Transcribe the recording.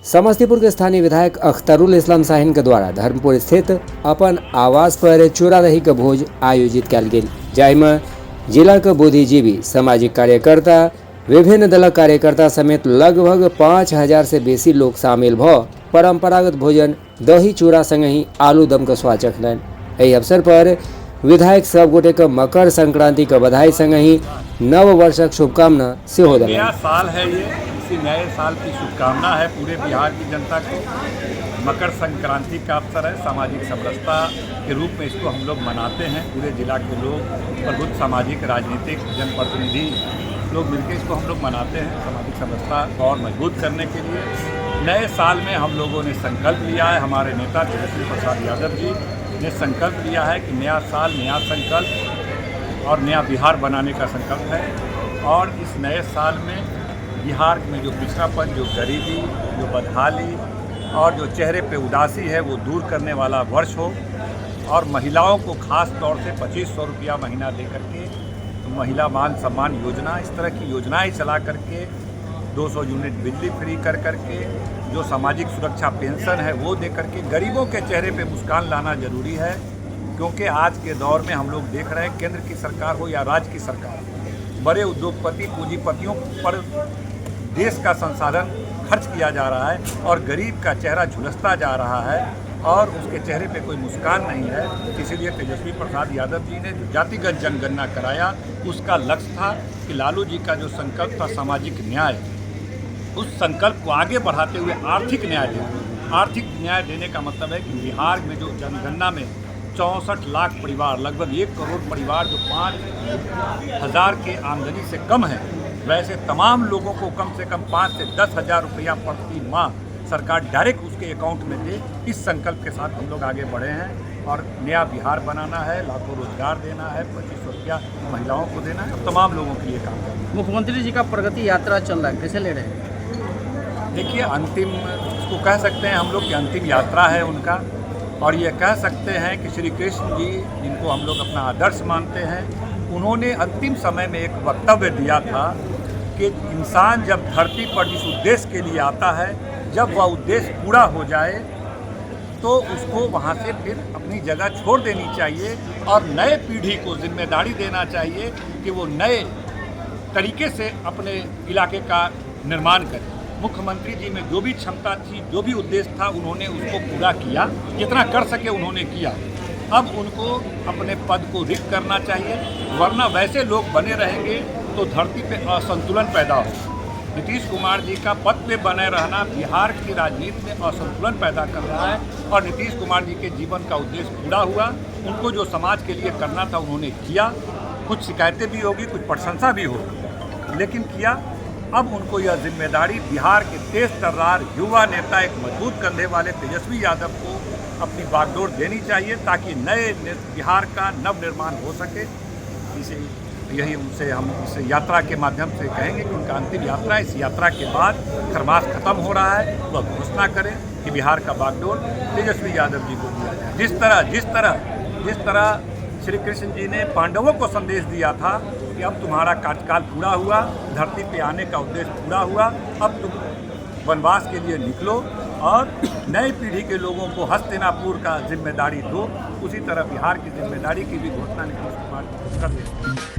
समस्तीपुर के स्थानीय विधायक अख्तरुल इस्लाम शाहीन के द्वारा धर्मपुर स्थित अपन आवास पर चूड़ादही के भोज आयोजित कयल गेल, जाहिमे जिला के बुद्धिजीवी, सामाजिक कार्यकर्ता, विभिन्न दलक कार्यकर्ता समेत लगभग 5000 से बेसी लोग शामिल भ परंपरागत भोजन दही चूड़ा संगहि आलू दम के स्वाद चखलनि। एहि अवसर पर विधायक सब गोटे के मकर संक्रांति के बधाई संगहि नव वर्षक शुभकामना सेहो देलनि। नया साल है ये, इसी नए साल की शुभकामना है पूरे बिहार की जनता को। मकर संक्रांति का अवसर है, सामाजिक समरसता के रूप में इसको हम लोग मनाते हैं। पूरे जिला के लोग, प्रबुद्ध सामाजिक राजनीतिक जनप्रतिनिधि लोग मिलकर इसको हम लोग मनाते हैं, सामाजिक समरसता को और मजबूत करने के लिए। नए साल में हम लोगों ने संकल्प लिया है, हमारे नेता तेजस्वी प्रसाद यादव जी ने संकल्प लिया है कि नया साल, नया संकल्प और नया बिहार बनाने का संकल्प है। और इस नए साल में बिहार में जो पिछड़ापन, जो गरीबी, जो बदहाली और जो चेहरे पे उदासी है वो दूर करने वाला वर्ष हो। और महिलाओं को खास तौर से 2500 रुपया महीना दे करके, तो महिला मान सम्मान योजना, इस तरह की योजनाएं चला करके 200 यूनिट बिजली फ्री कर करके, जो सामाजिक सुरक्षा पेंशन है वो दे करके गरीबों के चेहरे पे मुस्कान लाना जरूरी है। क्योंकि आज के दौर में हम लोग देख रहे हैं, केंद्र की सरकार हो या राज्य की सरकार, बड़े उद्योगपति, पूंजीपतियों पर देश का संसाधन खर्च किया जा रहा है और गरीब का चेहरा झुलसता जा रहा है और उसके चेहरे पे कोई मुस्कान नहीं है। इसीलिए तेजस्वी प्रसाद यादव जी ने जो जातिगत जनगणना कराया, उसका लक्ष्य था कि लालू जी का जो संकल्प था सामाजिक न्याय, उस संकल्प को आगे बढ़ाते हुए आर्थिक न्याय देना। आर्थिक न्याय देने का मतलब है कि बिहार में जो जनगणना में 64 लाख परिवार, लगभग 1 करोड़ परिवार जो 5000 के आमदनी से कम है, वैसे तमाम लोगों को कम से कम 5 से 10 हज़ार रुपया प्रति माह सरकार डायरेक्ट उसके अकाउंट में दे। इस संकल्प के साथ हम लोग आगे बढ़े हैं और नया बिहार बनाना है, लाखों रोजगार देना है, 2500 रुपया महिलाओं को देना है और तमाम लोगों के लिए काम करना है। मुख्यमंत्री जी का प्रगति यात्रा चल रहा है, कैसे ले रहे हैं? देखिए, अंतिम इसको कह सकते हैं हम लोग कि अंतिम यात्रा है उनका। और ये कह सकते हैं कि श्री कृष्ण जी, जिनको हम लोग अपना आदर्श मानते हैं, उन्होंने अंतिम समय में एक वक्तव्य दिया था कि इंसान जब धरती पर जिस उद्देश्य के लिए आता है, जब वह उद्देश्य पूरा हो जाए तो उसको वहाँ से फिर अपनी जगह छोड़ देनी चाहिए और नए पीढ़ी को जिम्मेदारी देना चाहिए कि वो नए तरीके से अपने इलाके का निर्माण करें। मुख्यमंत्री जी में जो भी क्षमता थी, जो भी उद्देश्य था, उन्होंने उसको पूरा किया, जितना कर सके उन्होंने किया। अब उनको अपने पद को रिक्त करना चाहिए, वरना वैसे लोग बने रहेंगे तो धरती पे असंतुलन पैदा हो। नीतीश कुमार जी का पद पे बने रहना बिहार की राजनीति में असंतुलन पैदा कर रहा है और नीतीश कुमार जी के जीवन का उद्देश्य पूरा हुआ। उनको जो समाज के लिए करना था उन्होंने किया। कुछ शिकायतें भी होगी, कुछ प्रशंसा भी होगी, लेकिन किया। अब उनको यह जिम्मेदारी बिहार के तेज तर्रार युवा नेता, एक मजबूत कंधे वाले तेजस्वी यादव को अपनी बागडोर देनी चाहिए ताकि नए बिहार का नव निर्माण हो सके। इसे यही उनसे हम इस यात्रा के माध्यम से कहेंगे कि उनका अंतिम यात्रा, इस यात्रा के बाद खरमास खत्म हो रहा है, वह घोषणा करें कि बिहार का बागडोर तेजस्वी यादव जी को दिया जाए। जिस तरह श्री कृष्ण जी ने पांडवों को संदेश दिया था कि अब तुम्हारा कार्यकाल पूरा हुआ, धरती पे आने का उद्देश्य पूरा हुआ, अब तुम वनवास के लिए निकलो और नई पीढ़ी के लोगों को हस्तिनापुर का जिम्मेदारी दो। उसी तरह बिहार की जिम्मेदारी की भी घोषणा नीतीश कुमार कर देते हैं।